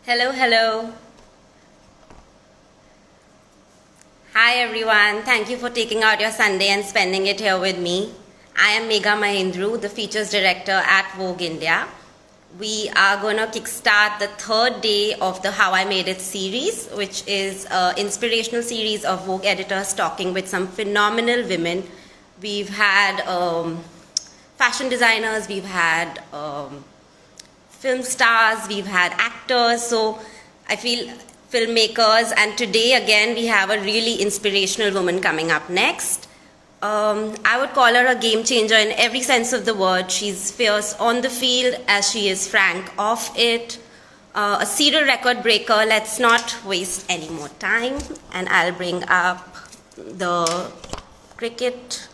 Hello, hello. Hi everyone. Thank you for taking out your Sunday and spending it here with me. I am Megha Mahindru, the features director at Vogue India. We are going to kickstart the third day of the How I Made It series, which is an inspirational series of Vogue editors talking with some phenomenal women. We've had fashion designers, we've had film stars, we've had actors, so I feel filmmakers, and today again we have a really inspirational woman coming up next. I would call her a game changer in every sense of the word. She's fierce on the field as she is frank off it. A serial record breaker. Let's not waste any more time, and I'll bring up the cricket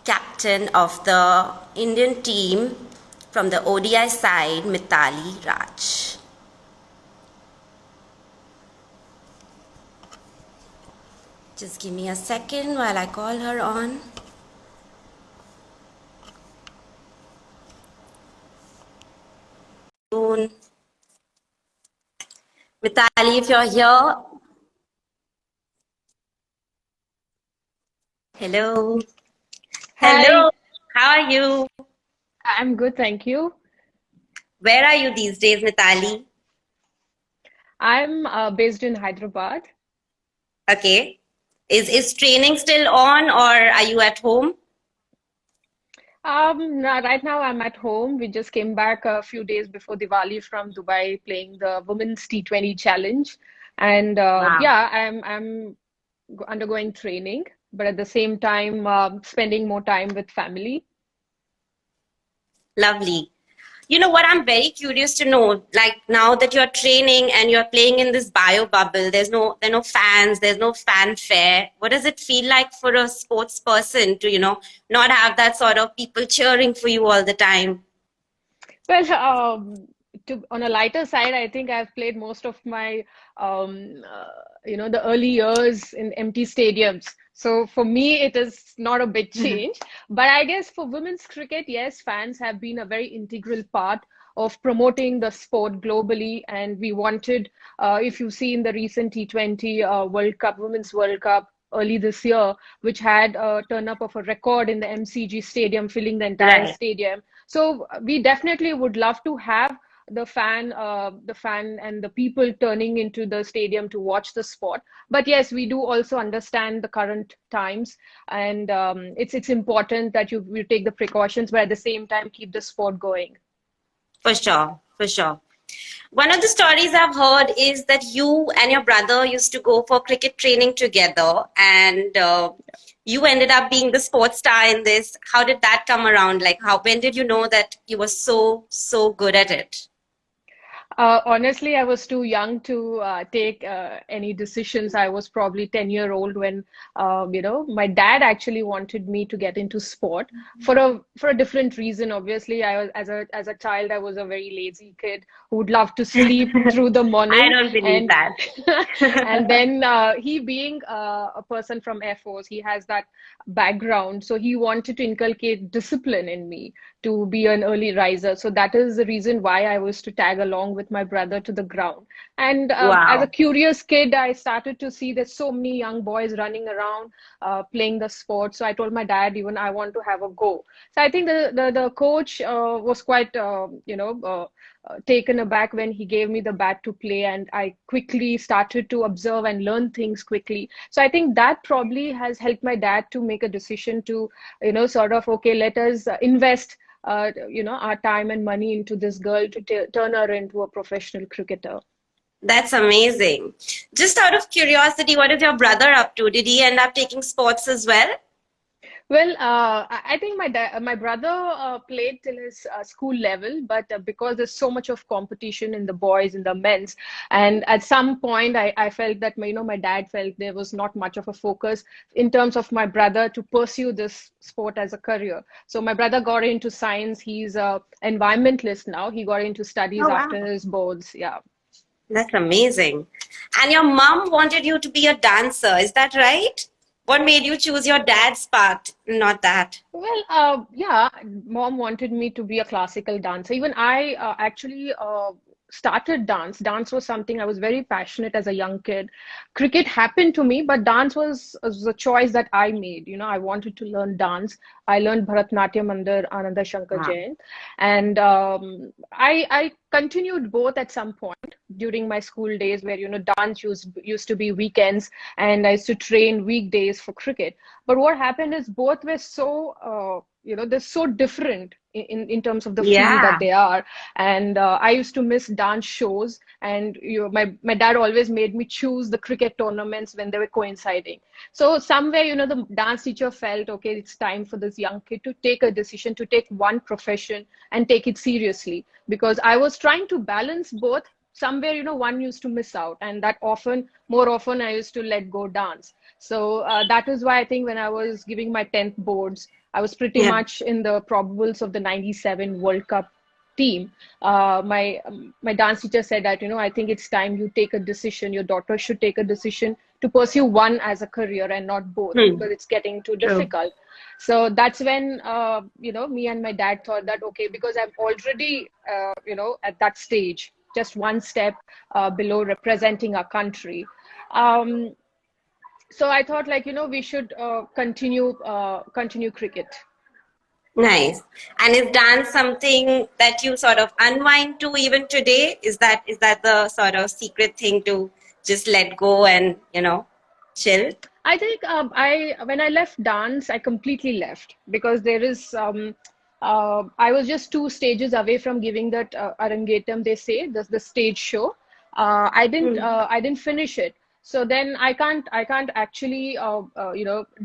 captain of the Indian team from the ODI side, Mithali Raj. Just give me a second while I call her on. Mithali, if you're here. Hello. Hi, Hello. How are you? I'm good, thank you. Where are you these days, Mithali? I'm based in Hyderabad. Okay. Is training still on, or are you at home? Right now I'm at home. We just came back a few days before Diwali from Dubai playing the Women's T20 Challenge. And Wow. yeah, I'm undergoing training, but at the same time, spending more time with family. Lovely. You know what? I'm very curious to know. Like now that you're training and you're playing in this bio bubble, there are no fans, there's no fanfare. What does it feel like for a sports person to, not have that sort of people cheering for you all the time? Well, on a lighter side, I think I've played most of my, the early years in empty stadiums. So for me, it is not a big change. But I guess for women's cricket, yes, fans have been a very integral part of promoting the sport globally. And we wanted, if you see in the recent T20 World Cup, Women's World Cup, early this year, which had a turn up of a record in the MCG stadium, filling the entire Right. stadium. So we definitely would love to have the fan and the people turning into the stadium to watch the sport. But yes, we do also understand the current times, and it's important that you take the precautions, but at the same time keep the sport going. For sure. For sure. One of the stories I've heard is that you and your brother used to go for cricket training together, and you ended up being the sports star in this. How did that come around? Like, when did you know that you were so good at it? Honestly, I was too young to take any decisions. I was probably 10-year-old when, my dad actually wanted me to get into sport for a different reason. Obviously, I was as a child, I was a very lazy kid who would love to sleep through the I morning, don't believe and that. and then he being a person from Air Force, he has that background, so he wanted to inculcate discipline in me to be an early riser. So that is the reason why I was to tag along with my brother to the ground. And as a Wow. curious kid, I started to see there's so many young boys running around playing the sport. So I told my dad, even I want to have a go. So I think the coach was quite, taken aback when he gave me the bat to play, and I quickly started to observe and learn things quickly. So I think that probably has helped my dad to make a decision to, sort of, okay, let us invest our time and money into this girl to turn her into a professional cricketer. That's amazing. Just out of curiosity, what is your brother up to? Did he end up taking sports as well? Well, I think my brother played till his school level, but because there's so much of competition in the boys and the men's, and at some point I felt that my dad felt there was not much of a focus in terms of my brother to pursue this sport as a career. So my brother got into science. He's a environmentalist now. He got into studies Oh, wow. after his boards. Yeah. That's amazing. And your mom wanted you to be a dancer, is that right? What made you choose your dad's path, not that? Well, yeah, mom wanted me to be a classical dancer. Even I actually started dance, dance was something I was very passionate as a young kid. Cricket happened to me, but dance was a choice that I made. You know, I wanted to learn dance. I learned Bharatnatyam under Ananda Shankar Wow. Jain, and I continued both at some point during my school days, where dance used to be weekends, and I used to train weekdays for cricket. But what happened is both were so they're so different in terms of the field that Yeah. they are. And I used to miss dance shows, and my dad always made me choose the cricket tournaments when they were coinciding. So somewhere, the dance teacher felt, okay, it's time for this young kid to take a decision, to take one profession and take it seriously, because I was trying to balance both. Somewhere, one used to miss out, and that more often I used to let go dance. So that is why I think when I was giving my 10th boards, I was pretty Yeah. much in the probables of the 97 World Cup team. My dance teacher said that, I think it's time you take a decision. Your daughter should take a decision to pursue one as a career and not both, Hmm. because it's getting too True. difficult. So that's when, me and my dad thought that, okay, because I'm already, at that stage, just one step below representing our country. Um, so I thought, like, we should continue cricket. Nice. And is dance something that you sort of unwind to even today? Is that the sort of secret thing to just let go and, chill? I think I when I left dance, I completely left, because there is I was just two stages away from giving that arangetam, they say, the stage show. Hmm. I didn't finish it. So then I can't actually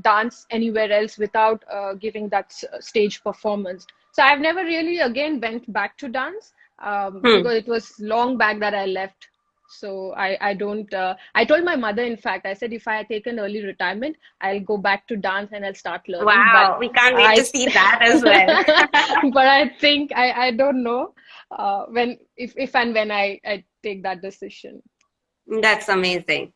dance anywhere else without giving that stage performance. So I've never really again went back to dance, Hmm. because it was long back that I left. So I don't I told my mother, in fact, I said, if I take an early retirement, I'll go back to dance and I'll start learning. But Wow, we can't wait to I see that as well. but I think I don't know when if and when I take that decision. That's amazing.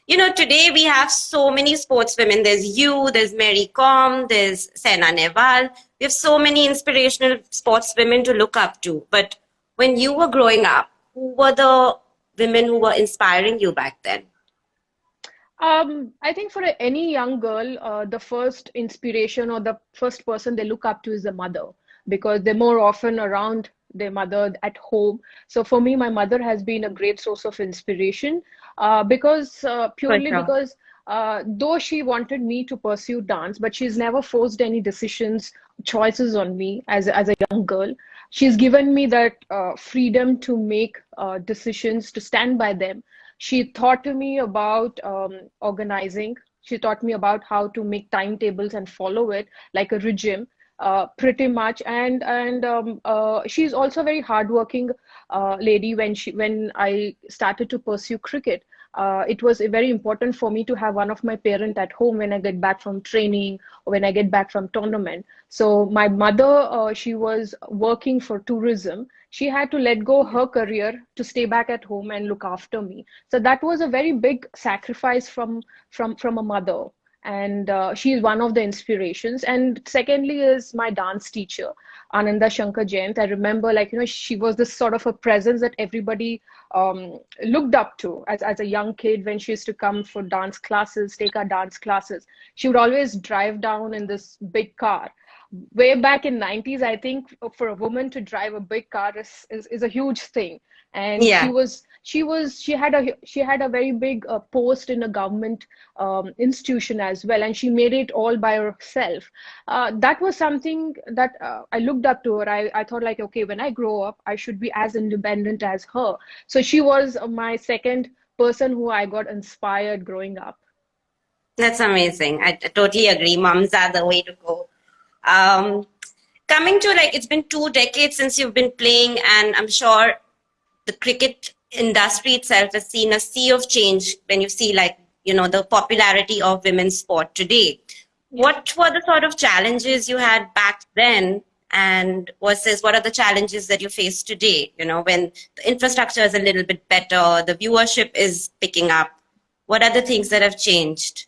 Today we have so many sportswomen. There's you, there's Mary Kom, there's Saina Nehwal. We have so many inspirational sportswomen to look up to. But when you were growing up, who were the women who were inspiring you back then? I think for any young girl, the first inspiration or the first person they look up to is the mother, because they're more often around their mother at home. So for me, my mother has been a great source of inspiration, because For purely sure. because though she wanted me to pursue dance, but she's never forced any decisions, choices on me as a young girl. She's given me that freedom to make decisions, to stand by them. She taught me about organizing. She taught me about how to make timetables and follow it like a regime, pretty much. And she's also a very hardworking lady. When I started to pursue cricket, it was very important for me to have one of my parent at home when I get back from training or when I get back from tournament. So my mother, she was working for tourism. She had to let go her career to stay back at home and look after me. So that was a very big sacrifice from a mother. And she is one of the inspirations. And secondly is my dance teacher, Ananda Shankar Jain. I remember, like, she was this sort of a presence that everybody looked up to as a young kid. When she used to come for dance classes, take our dance classes, she would always drive down in this big car. Way back in 90s, I think for a woman to drive a big car is a huge thing. And Yeah. she had a very big post in a government institution as well, and she made it all by herself. That was something that I looked up to her. I thought, like, okay, when I grow up, I should be as independent as her. So she was my second person who I got inspired growing up. That's amazing. I totally agree. Moms are the way to go. Um, Coming to, like, it's been 2 decades since you've been playing, and I'm sure the cricket industry itself has seen a sea of change when you see, like, the popularity of women's sport today. Yeah. What were the sort of challenges you had back then, and versus what are the challenges that you face today, when the infrastructure is a little bit better, the viewership is picking up? What are the things that have changed?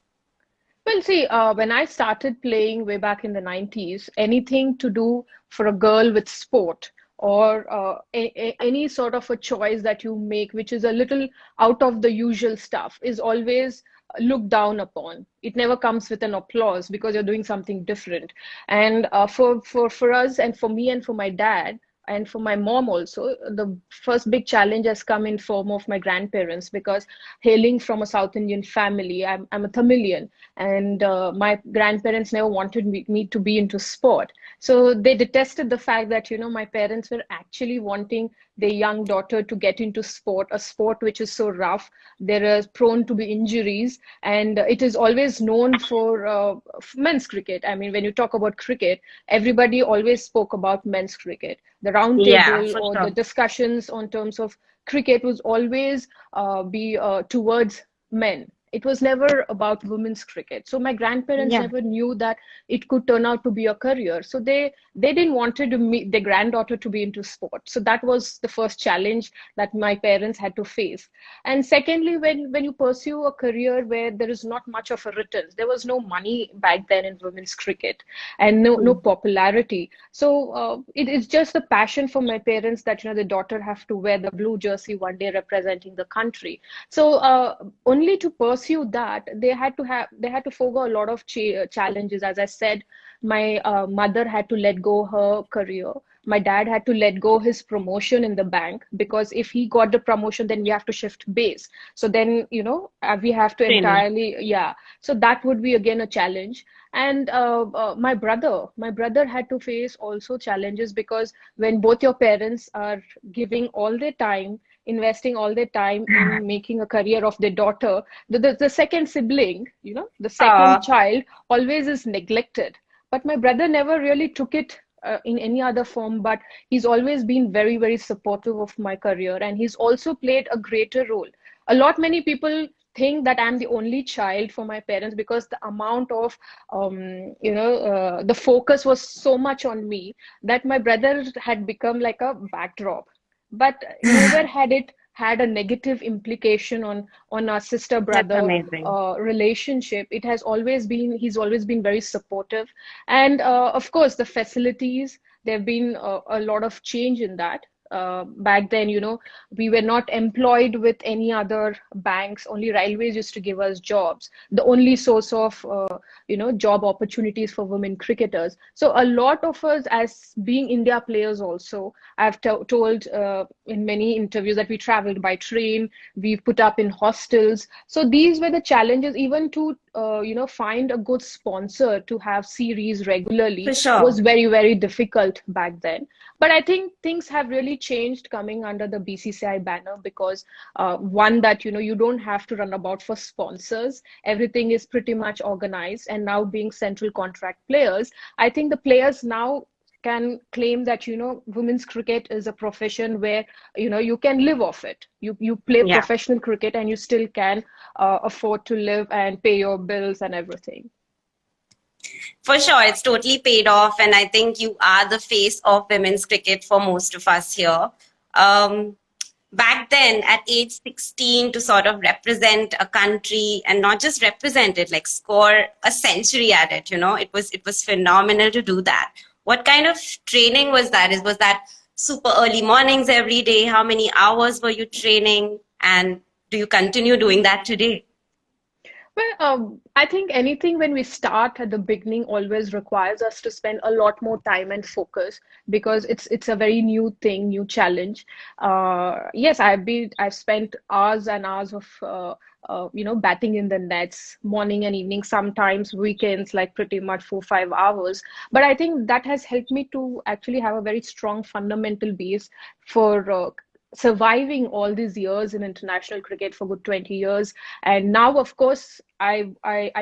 Well, see, when I started playing way back in the 90s, anything to do for a girl with sport or any sort of a choice that you make, which is a little out of the usual stuff, is always looked down upon. It never comes with an applause because you're doing something different. And for us, and for me, and for my dad, and for my mom also, the first big challenge has come in form of my grandparents, because hailing from a South Indian family, I'm a Tamilian, and my grandparents never wanted me to be into sport. So they detested the fact that, my parents were actually wanting their young daughter to get into sport, a sport which is so rough. They're prone to be injuries, and it is always known for men's cricket. I mean, when you talk about cricket, everybody always spoke about men's cricket. The round Yeah, table for or the sure. discussions on terms of cricket was always be towards men. It was never about women's cricket. So my grandparents Yeah. never knew that it could turn out to be a career. So they didn't wanted to meet their granddaughter to be into sport. So that was the first challenge that my parents had to face. And secondly, when you pursue a career where there is not much of a return, there was no money back then in women's cricket, and no Mm. popularity. So it is just the passion for my parents that, the daughter have to wear the blue jersey one day representing the country. So only to pursue that, they had to forego a lot of challenges. As I said, my mother had to let go her career. My dad had to let go his promotion in the bank, because if he got the promotion, then we have to shift base. So then, we have to Training. entirely, yeah. So that would be again a challenge. And my brother had to face also challenges, because when both your parents are giving all their time, investing all their time in making a career of their daughter, the second sibling, the second Uh, child always is neglected. But my brother never really took it in any other form, but he's always been very, very supportive of my career, and he's also played a greater role. Many people think that I'm the only child for my parents, because the amount of the focus was so much on me that my brother had become like a backdrop, but never had it had a negative implication on our sister that's brother amazing. relationship. He's always been very supportive. And of course, the facilities, there have been a lot of change in that. Back then, we were not employed with any other banks. Only railways used to give us jobs. The only source of job opportunities for women cricketers. So a lot of us, as being India players also, I've told in many interviews that we traveled by train, we put up in hostels. So these were the challenges. Even to find a good sponsor to have series regularly For sure. was very, very difficult back then. But I think things have really changed coming under the BCCI banner, because one, that you don't have to run about for sponsors. Everything is pretty much organized, and now being central contract players, I think the players now can claim that women's cricket is a profession where you can live off it. You play Yeah. professional cricket, and you still can afford to live and pay your bills and everything. For sure, it's totally paid off, and I think you are the face of women's cricket for most of us here. Um, Back then, at age 16, to sort of represent a country and not just represent it, like score a century at it, it was phenomenal to do that. What kind of training was that? Was that super early mornings every day? How many hours were you training? And do you continue doing that today? Well, I think anything when we start at the beginning always requires us to spend a lot more time and focus, because it's a very new thing, new challenge. Yes, I've spent hours and hours of batting in the nets, morning and evening, sometimes weekends, like pretty much 4 5 hours. But I think that has helped me to actually have a very strong fundamental base for surviving all these years in international cricket for good 20 years. And now, of course, I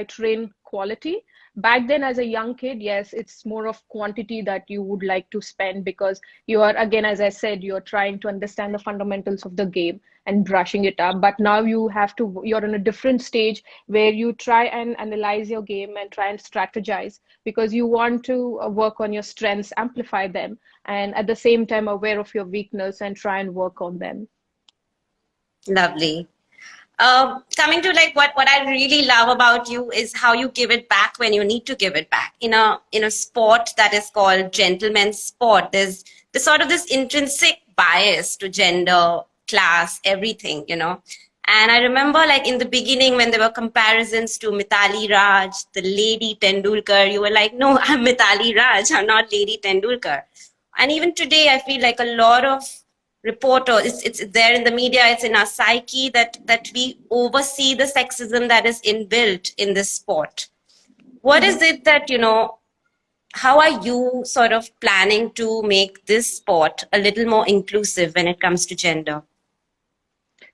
train quality. Back then, as a young kid, yes, it's more of quantity that you would like to spend, because you are, again, as I said, you're trying to understand the fundamentals of the game and brushing it up. But now you're in a different stage where you try and analyze your game and try and strategize, because you want to work on your strengths, amplify them, and at the same time aware of your weakness and try and work on them. Lovely. Coming to like what I really love about you is how you give it back when you need to give it back. In a sport that is called gentleman's sport, there's sort of this intrinsic bias to gender, class, everything, you know. And I remember, like, in the beginning when there were comparisons to Mithali Raj, the Lady Tendulkar, you were like, no, I'm Mithali Raj, I'm not Lady Tendulkar. And even today, I feel like a lot of reporters, it's there in the media, it's in our psyche that we oversee the sexism that is inbuilt in this sport. What is it that, you know, how are you sort of planning to make this sport a little more inclusive when it comes to gender?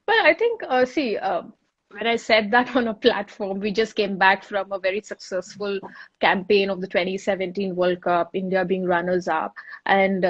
Well, I think, when I said that on a platform, we just came back from a very successful campaign of the 2017 World Cup, India being runners up, and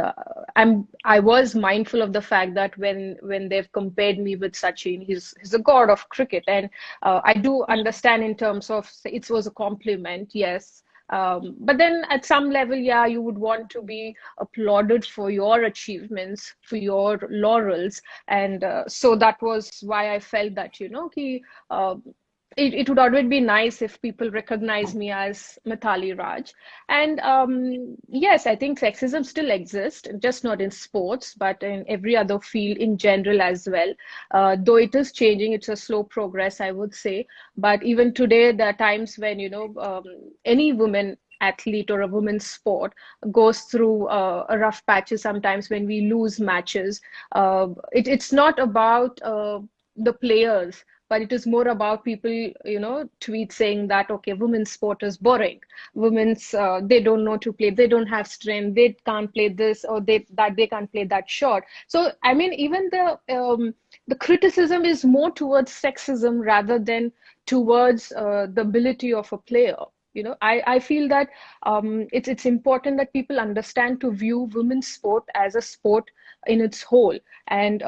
I was mindful of the fact that when they've compared me with Sachin, he's a god of cricket, and I do understand in terms of it was a compliment, yes. But then at some level, yeah, you would want to be applauded for your achievements, for your laurels. And so that was why I felt that, you know, it would always be nice if people recognize me as Mithali Raj. And yes, I think sexism still exists, just not in sports, but in every other field in general as well. Though it is changing, it's a slow progress, I would say. But even today, there are times when, you know, any woman athlete or a women's sport goes through a rough patches sometimes when we lose matches. It's not about the players, but it is more about people, you know, tweet saying that, okay, women's sport is boring. Women's, they don't know to play. They don't have strength. They can't play this, or they can't play that shot. So, I mean, even the criticism is more towards sexism rather than towards the ability of a player. You know, I feel that it's important that people understand to view women's sport as a sport in its whole. And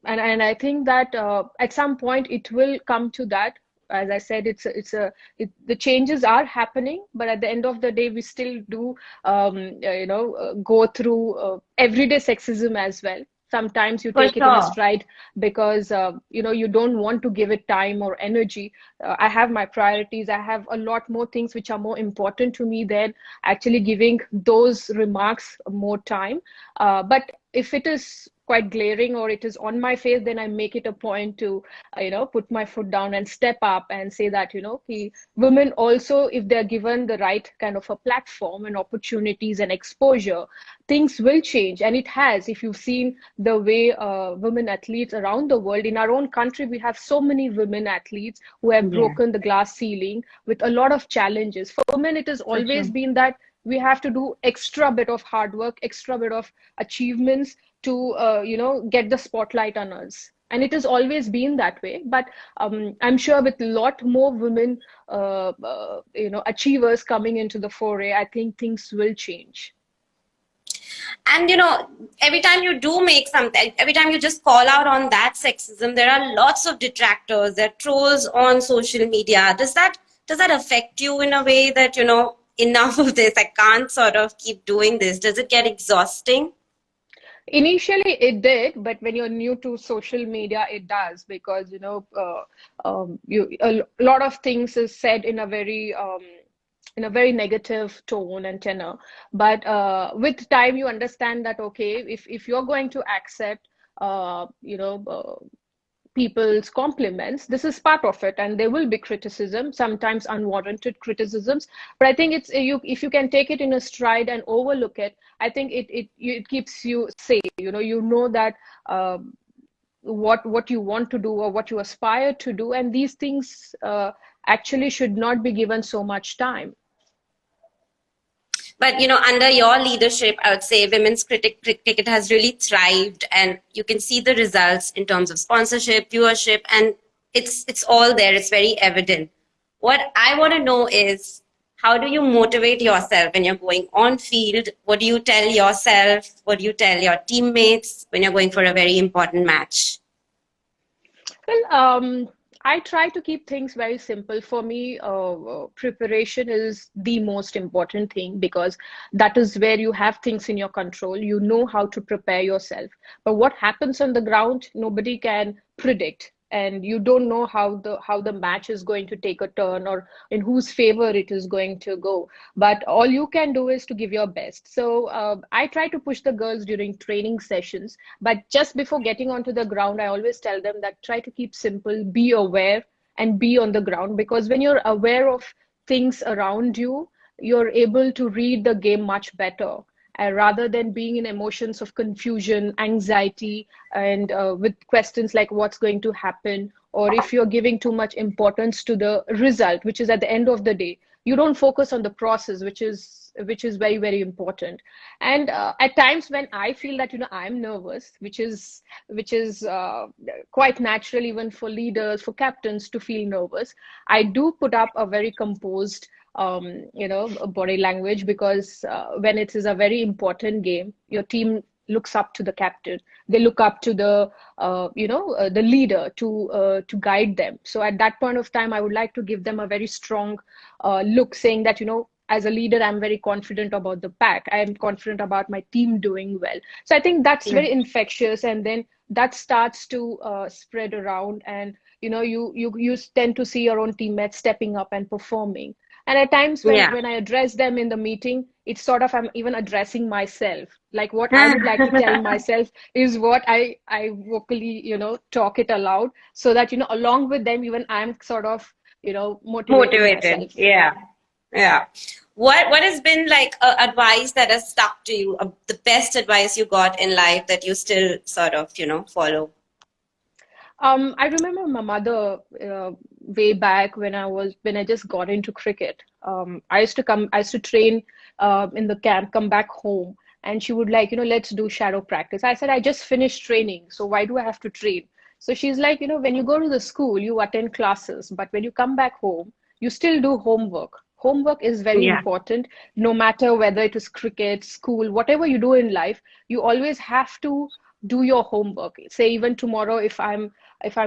and I think that at some point it will come to that. As I said, the changes are happening, but at the end of the day, we still do go through everyday sexism as well. Sometimes you For take it in a sure. stride because you know, you don't want to give it time or energy. I have my priorities. I have a lot more things which are more important to me than actually giving those remarks more time. But if it is quite glaring or it is on my face, then I make it a point to put my foot down and step up and say that, you know, women also, if they're given the right kind of a platform and opportunities and exposure, things will change. And it has. If you've seen the way women athletes around the world, in our own country, we have so many women athletes who have Yeah, broken the glass ceiling with a lot of challenges. For women, it has for sure. always been that we have to do extra bit of hard work, extra bit of achievements to get the spotlight on us. And it has always been that way. But I'm sure with a lot more women achievers coming into the foray, I think things will change. And you know, every time you do make something, every time you just call out on that sexism, there are lots of detractors, there are trolls on social media. Does that affect you in a way that, you know, enough of this, I can't sort of keep doing this? Does it get exhausting? Initially, it did, but when you're new to social media, it does, because a lot of things is said in a very negative tone and tenor. But with time, you understand that, okay, if you're going to accept people's compliments, this is part of it, and there will be criticism, sometimes unwarranted criticisms. But I think it's you if you can take it in a stride and overlook it, I think it keeps you safe. You know that what you want to do or what you aspire to do, and these things actually should not be given so much time. But you know, under your leadership, I would say women's cricket has really thrived, and you can see the results in terms of sponsorship, viewership, and it's all there. It's very evident. What I want to know is, how do you motivate yourself when you're going on field? What do you tell yourself? What do you tell your teammates when you're going for a very important match? Well, I try to keep things very simple. For me, preparation is the most important thing, because that is where you have things in your control. You know how to prepare yourself. But what happens on the ground, nobody can predict. and you don't know how the match is going to take a turn or in whose favor it is going to go. But all you can do is to give your best. So I try to push the girls during training sessions, but just before getting onto the ground, I always tell them that try to keep simple, be aware, and be on the ground, because when you're aware of things around you, you're able to read the game much better, rather than being in emotions of confusion, anxiety, and with questions like what's going to happen, or if you're giving too much importance to the result, which is at the end of the day, you don't focus on the process, which is very, very important. And at times when I feel that I'm nervous, which is quite natural even for leaders, for captains to feel nervous, I do put up a very composed body language, because when it is a very important game, your team looks up to the captain. They look up to the leader to guide them. So at that point of time, I would like to give them a very strong look, saying that, as a leader, I'm very confident about the pack. I am confident about my team doing well. So I think that's Yeah. very infectious, and then that starts to spread around, and you tend to see your own teammates stepping up and performing. And at times Yeah. when I address them in the meeting, it's sort of I'm even addressing myself. Like what I would like to tell myself is what I vocally, talk it aloud, so that, along with them, even I'm sort of, motivating Motivated. myself. Yeah. Yeah. What has been like advice that has stuck to you, the best advice you got in life that you still sort of, follow? I remember my mother way back when I just got into cricket. I used to train in the camp, come back home, and she would like, let's do shadow practice. I said, I just finished training, so why do I have to train? So she's like, when you go to the school, you attend classes, but when you come back home, you still do homework. Homework is very Yeah. important, no matter whether it is cricket, school, whatever you do in life, you always have to do your homework. Say even tomorrow, if I'm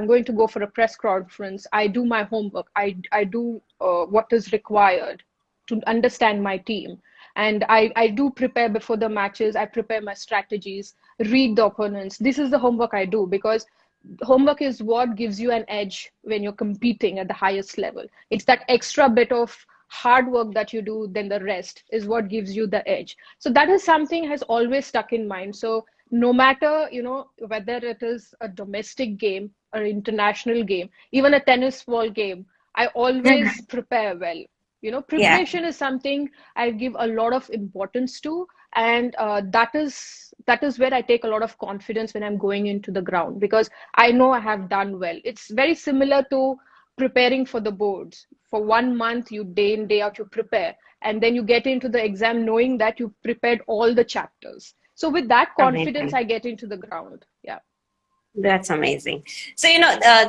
going to go for a press conference, I do my homework. I do what is required to understand my team. And I do prepare before the matches. I prepare my strategies, read the opponents. This is the homework I do, because homework is what gives you an edge when you're competing at the highest level. It's that extra bit of hard work that you do, then the rest is what gives you the edge. So that is something has always stuck in mind. So no matter, whether it is a domestic game or international game, even a tennis ball game, I always prepare well. Yeah. Preparation is something I give a lot of importance to, and that is where I take a lot of confidence when I'm going into the ground, because I know I have done well. It's very similar to preparing for the boards. For 1 month, you day in, day out, you prepare, and then you get into the exam knowing that you prepared all the chapters. So with that confidence, Amazing. I get into the ground. Yeah. That's amazing. So,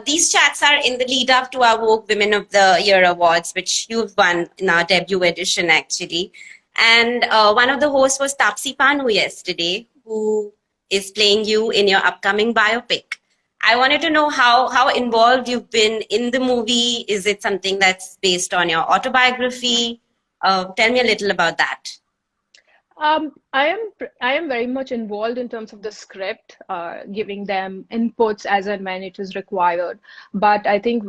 these chats are in the lead up to our Vogue Women of the Year awards, which you've won in our debut edition, actually. And one of the hosts was Tapsi Panu yesterday, who is playing you in your upcoming biopic. I wanted to know how involved you've been in the movie. Is it something that's based on your autobiography? Tell me a little about that. I am very much involved in terms of the script, giving them inputs as and when it is required. But I think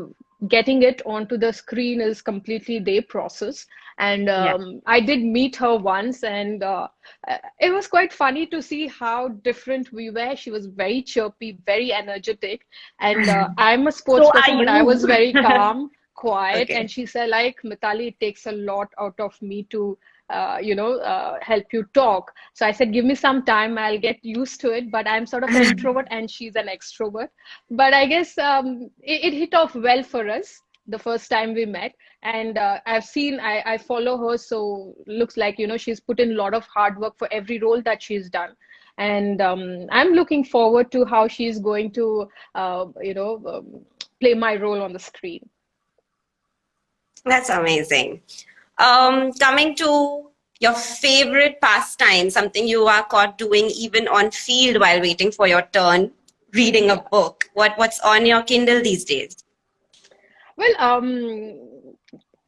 getting it onto the screen is completely their process. And Yeah. I did meet her once, and it was quite funny to see how different we were. She was very chirpy, very energetic, and I'm a sports So are person, but I you. was very calm, quiet. And Okay. she said, like, Mithali, it takes a lot out of me to help you talk. So I said, give me some time, I'll get used to it. But I'm sort of an introvert and she's an extrovert. But I guess it hit off well for us the first time we met. And I follow her. So looks like, she's put in a lot of hard work for every role that she's done. And I'm looking forward to how she's going to, play my role on the screen. That's amazing. Coming to your favorite pastime, something you are caught doing even on field while waiting for your turn, reading a Yeah. book. What's on your Kindle these days? Well,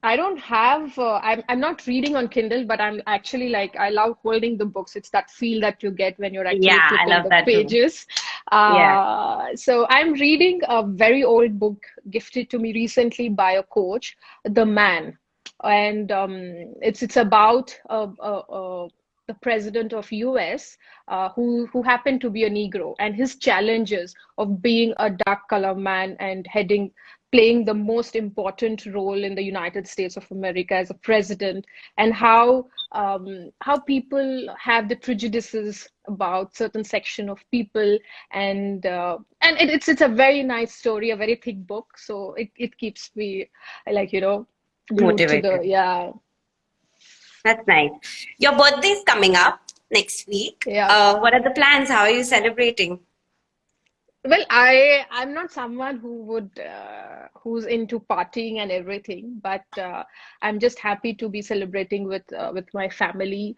I don't have, I'm not reading on Kindle, but I'm actually like, I love holding the books. It's that feel that you get when you're Yeah, actually I flipping love the that too. pages. Yeah. So I'm reading a very old book gifted to me recently by a coach, The Man, and it's about the president of US who happened to be a Negro, and his challenges of being a dark color man and playing the most important role in the United States of America as a president, and how people have the prejudices about certain section of people, and it's a very nice story, a very thick book, so it keeps me like glued to the Motivated. yeah. That's nice. Your birthday is coming up next week. Yeah. What are the plans? How are you celebrating? Well, I'm not someone who's into partying and everything, but I'm just happy to be celebrating with my family,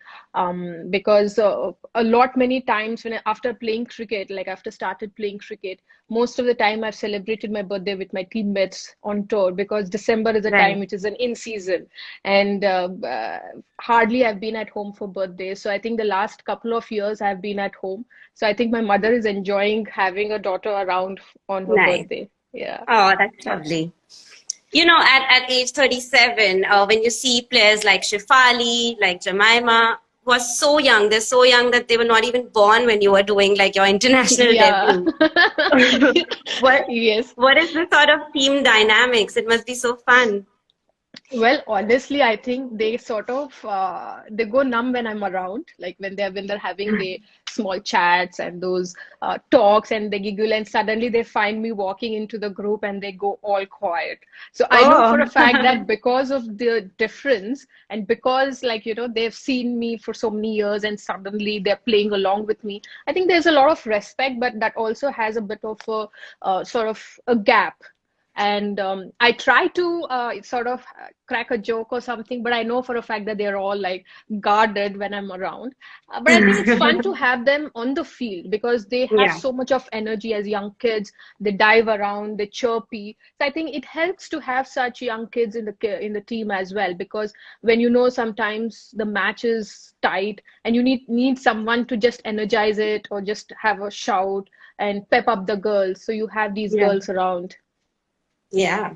because a lot many times after playing cricket, like after started playing cricket, most of the time I've celebrated my birthday with my teammates on tour, because December is a time Right. which is an in season, and hardly I've been at home for birthdays. So I think the last couple of years I've been at home, so I think my mother is enjoying having a daughter around on her Nice. birthday. Yeah. Oh, that's lovely. At age 37, when you see players like Shifali, like Jemima, who are so young, they're so young that they were not even born when you were doing like your international Yeah. debut. What Yes. what is the sort of team dynamics? It must be so fun. Well, honestly, I think they sort of they go numb when I'm around, like when they're having the small chats and those talks, and they giggle, and suddenly they find me walking into the group and they go all quiet. So I know Oh, for a fact that because of the difference, and because they've seen me for so many years and suddenly they're playing along with me, I think there's a lot of respect, but that also has a bit of a sort of a gap. And I try to sort of crack a joke or something, but I know for a fact that they're all like guarded when I'm around. But I think it's fun to have them on the field because they have yeah, so much of energy as young kids. They dive around, they chirpy. So I think it helps to have such young kids in the team as well, because when sometimes the match is tight and you need someone to just energize it or just have a shout and pep up the girls. So you have these yeah, girls around. yeah.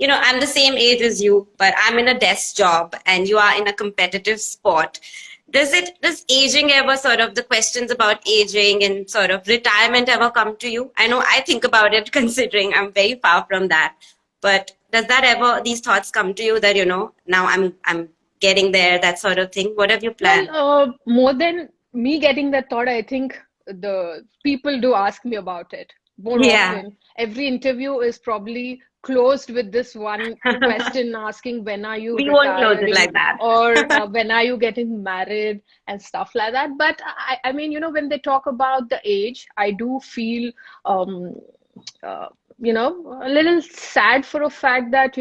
I'm the same age as you, but I'm in a desk job and you are in a competitive sport. Does aging ever sort of the questions about aging and sort of retirement ever come to you? I know I think about it considering I'm very far from that. But does that ever these thoughts come to you that, now I'm getting there, that sort of thing? What have you Well, planned? more than me getting that thought, I think the people do ask me about it more Yeah. often. Every interview is probably closed with this one question asking, when are you We won't close it retiring, like that. or when are you getting married and stuff like that. But I mean, when they talk about the age, I do feel um, uh, a little sad for a fact that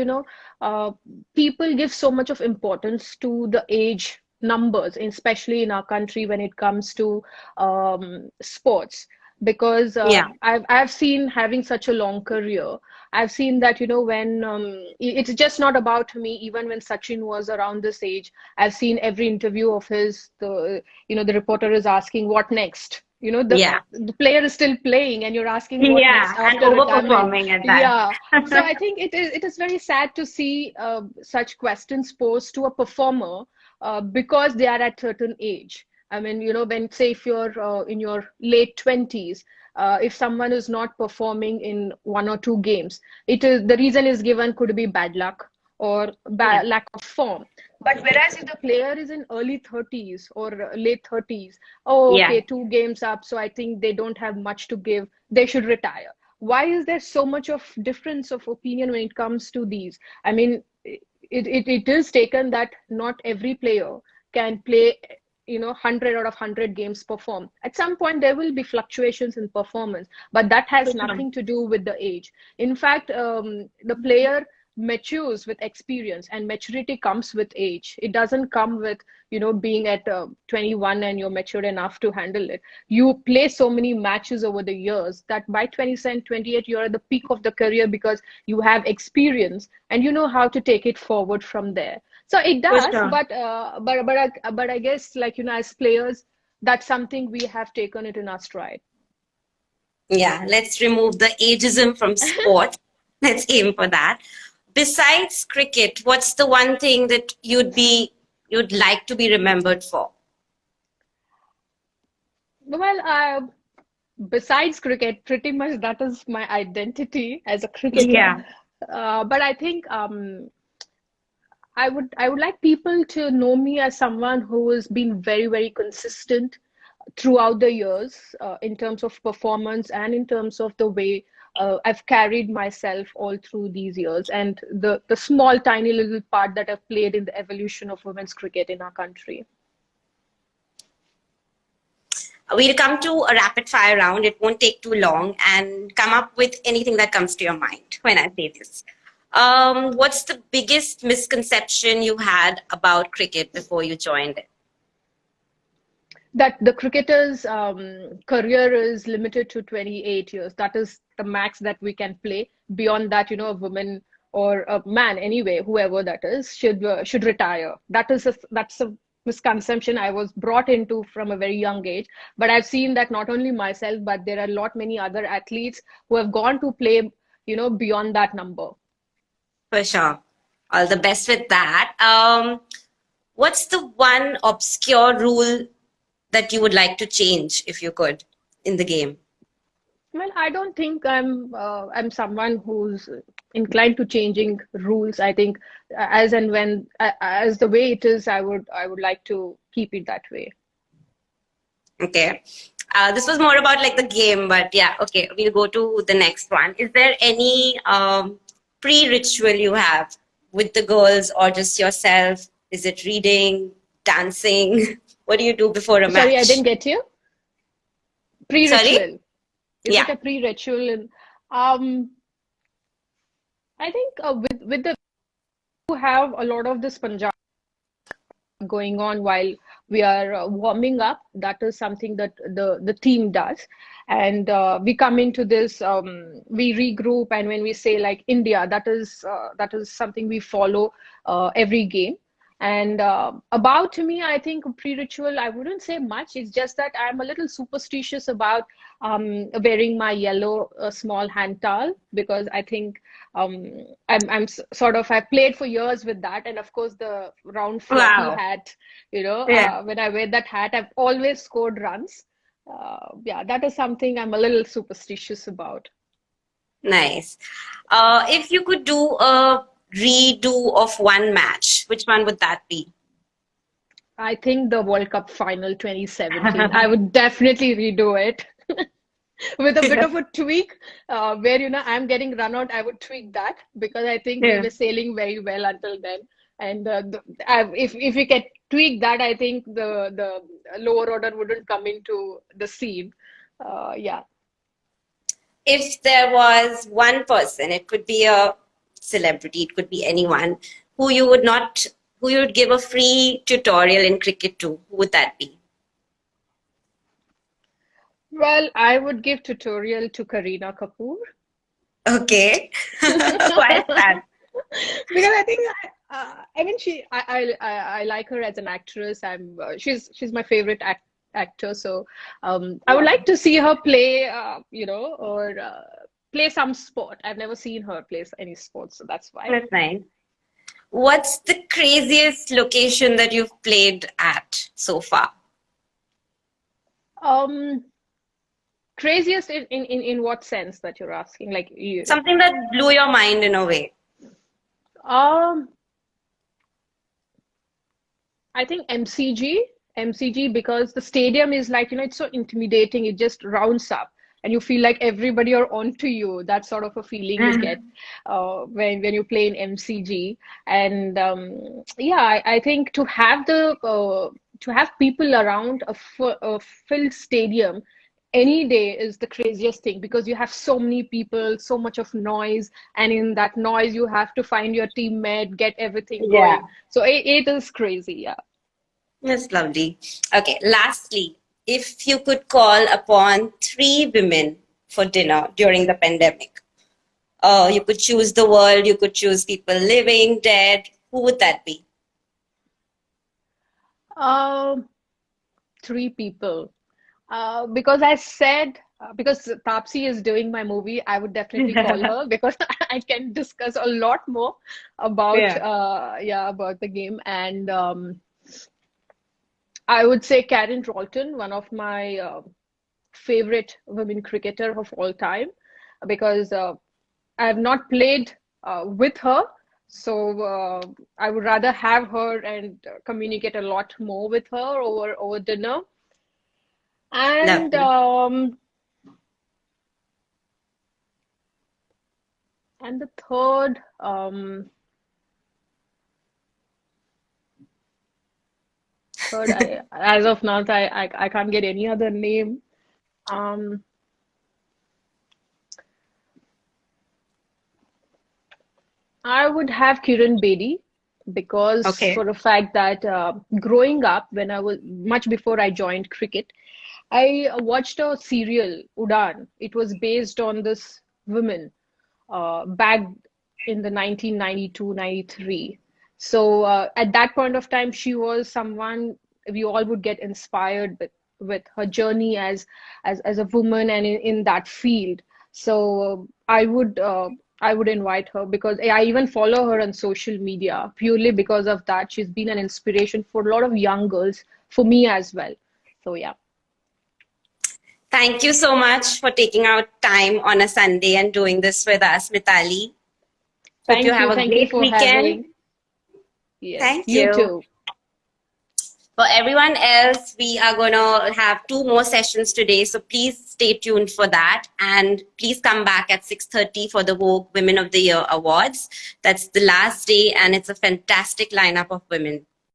people give so much of importance to the age numbers, especially in our country when it comes to sports. Because Yeah. I've seen, having such a long career, I've seen that when it's just not about me. Even when Sachin was around this age, I've seen every interview of his. The reporter is asking, what next? Yeah. The player is still playing and you're asking what next Yeah. And after retirement. overperforming at that. Yeah. So I think it is very sad to see such questions posed to a performer because they are at certain age. I mean, when, say, if you're in your late 20s, if someone is not performing in one or two games, the reason is given could be bad luck or Yeah. lack of form. But whereas if the player is in early 30s or late 30s, oh, Yeah. okay, two games up, so I think they don't have much to give, they should retire. Why is there so much of difference of opinion when it comes to these? I mean, it is taken that not every player can play 100 out of 100 games perform. At some point there will be fluctuations in performance, but that For has sure. nothing to do with the age. In fact, the player matures with experience, and maturity comes with age. It doesn't come with being at 21 and you're mature enough to handle it. You play so many matches over the years that by 27, 28, you're at the peak of the career because you have experience and you know how to take it forward from there. So it For does, sure. but I guess, like, as players, that's something we have taken it in our stride. Yeah, let's remove the ageism from sport. Let's aim for that. Besides cricket, what's the one thing that you'd like to be remembered for? Well, besides cricket, pretty much that is my identity as a cricketer. Yeah. But I think I would like people to know me as someone who has been very, very consistent throughout the years in terms of performance and in terms of the way I've carried myself all through these years, and the small, tiny little part that I've played in the evolution of women's cricket in our country. We'll come to a rapid fire round. It won't take too long, and come up with anything that comes to your mind when I say this. What's the biggest misconception you had about cricket before you joined it? That the cricketer's career is limited to 28 years. That is the max that we can play. Beyond that, a woman or a man, anyway, whoever that is, should retire. That's a misconception I was brought into from a very young age. But I've seen that not only myself, but there are a lot many other athletes who have gone to play, beyond that number. For sure. All the best with that. What's the one obscure rule that you would like to change if you could in the game? Well, I don't think I'm someone who's inclined to changing rules. I think as and when as the way it is, I would like to keep it that way. Okay. This was more about like the game, but yeah, okay, we'll go to the next one. Is there any pre-ritual you have with the girls or just yourself? Is it reading, dancing? What do you do before a Sorry, I didn't match? get you. Sorry? Pre-ritual. Is Yeah. it a pre-ritual? And um, I think with the who have a lot of this Punjab going on while we are warming up. That is something that the team does, and we come into this. We regroup, and when we say like India, that is something we follow every game. And about to me, I think pre-ritual, I wouldn't say much. It's just that I'm a little superstitious about wearing my yellow small hand towel because I think sort of I played for years with that, and of course the round floppy Wow. hat. Yeah. When I wear that hat, I've always scored runs. Yeah, that is something I'm a little superstitious about. Nice. If you could do a redo of one match, which one would that be? I think the World Cup final 2017. I would definitely redo it with a bit of a tweak where I'm getting run out. I would tweak that because I think we Yeah. were sailing very well until then. And if we can tweak that, I think the lower order wouldn't come into the scene. Yeah. If there was one person, it could be a celebrity, it could be anyone, who you would not, who you would give a free tutorial in cricket to, who would that be? Well, I would give tutorial to Kareena Kapoor. Okay. Why is that? Because I think I mean I like her as an actress. She's my favorite actor. So I would like to see her play, or play some sport. I've never seen her play any sport, so that's why. That's nice. What's the craziest location that you've played at so far? Um, Craziest in what sense that you're asking? Like you, Something that blew your mind in a way. um, I think MCG, because the stadium is like, it's so intimidating. It just rounds up and you feel like everybody are onto you. That sort of a feeling you get when you play in MCG. And yeah, I think to have people around a filled stadium any day is the craziest thing because you have so many people, so much of noise, and in that noise you have to find your teammate, get everything Yeah. going. So it is crazy, yeah. That's lovely. Okay, lastly, if you could call upon three women for dinner during the pandemic, you could choose the world, you could choose people living, dead. Who would that be? Um, Three people. Because I said because Tapsi is doing my movie, I would definitely call her because I can discuss a lot more about Yeah. about the game. And I would say Karen Rolton, one of my favorite women cricketer of all time, because I have not played with her, so I would rather have her and communicate a lot more with her over dinner. And Lovely. the third, as of now, I can't get any other name. Um, I would have Kiran Bedi because Okay. for the fact that growing up, when I was much before I joined cricket, I watched a serial, Udan. It was based on this woman back in the 1992-93. So at that point of time, she was someone we all would get inspired with her journey as a woman and in that field. So I would invite her because I even follow her on social media purely because of that. She's been an inspiration for a lot of young girls, for me as well. So yeah. Thank you so much for taking out time on a Sunday and doing this with us, Mithali. Hope you Thank have you. a Thank you great for weekend. having. Yes, Thank you you. too. For everyone else, we are going to have 2 more sessions today, so please stay tuned for that. And please come back at 6:30 for the Vogue Women of the Year Awards. That's the last day, and it's a fantastic lineup of women.